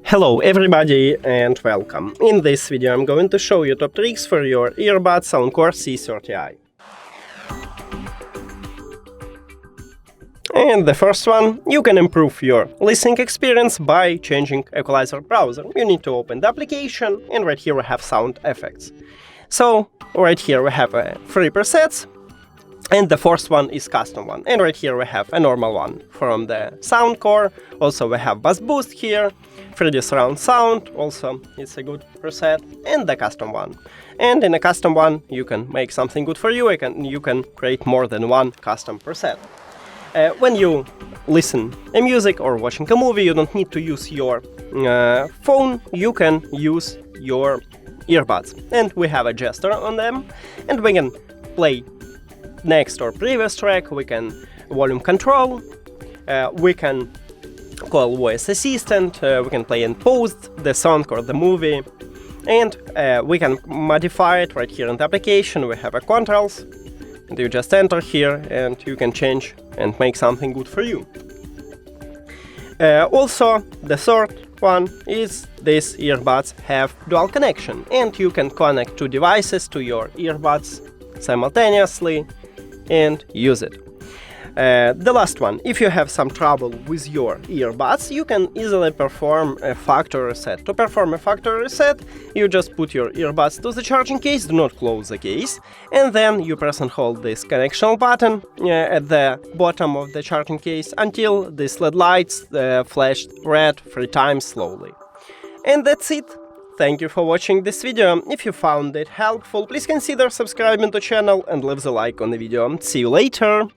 Hello everybody and welcome. In this video I'm going to show you top tricks for your earbuds SOUNDCORE C30i. And the first one, you can improve your listening experience by changing Equalizer browser. You need to open the application, and right here we have sound effects. So right here we have 3 presets, and the first one is custom one. And right here we have a normal one from the SOUNDCORE. Also we have bass boost here, 3D surround sound, also it's a good preset, and the custom one. And in a custom one you can make something good for you. You can create more than one custom preset. When you listen to music or watching a movie, you don't need to use your phone, you can use your earbuds. And we have a gesture on them, and we can play next or previous track, we can volume control, we can call voice assistant, we can play and post the song or the movie, and we can modify it right here in the application. We have a controls, and you just enter here and you can change and make something good for you. Also, the third one is these earbuds have dual connection, and you can connect 2 devices to your earbuds simultaneously and use it. The last one, if you have some trouble with your earbuds, you can easily perform a factory reset. To perform a factory reset, you just put your earbuds to the charging case, do not close the case, and then you press and hold this connection button at the bottom of the charging case until this LED lights flash red 3 times slowly. And that's it. Thank you for watching this video. If you found it helpful, please consider subscribing to the channel and leave the like on the video. See you later!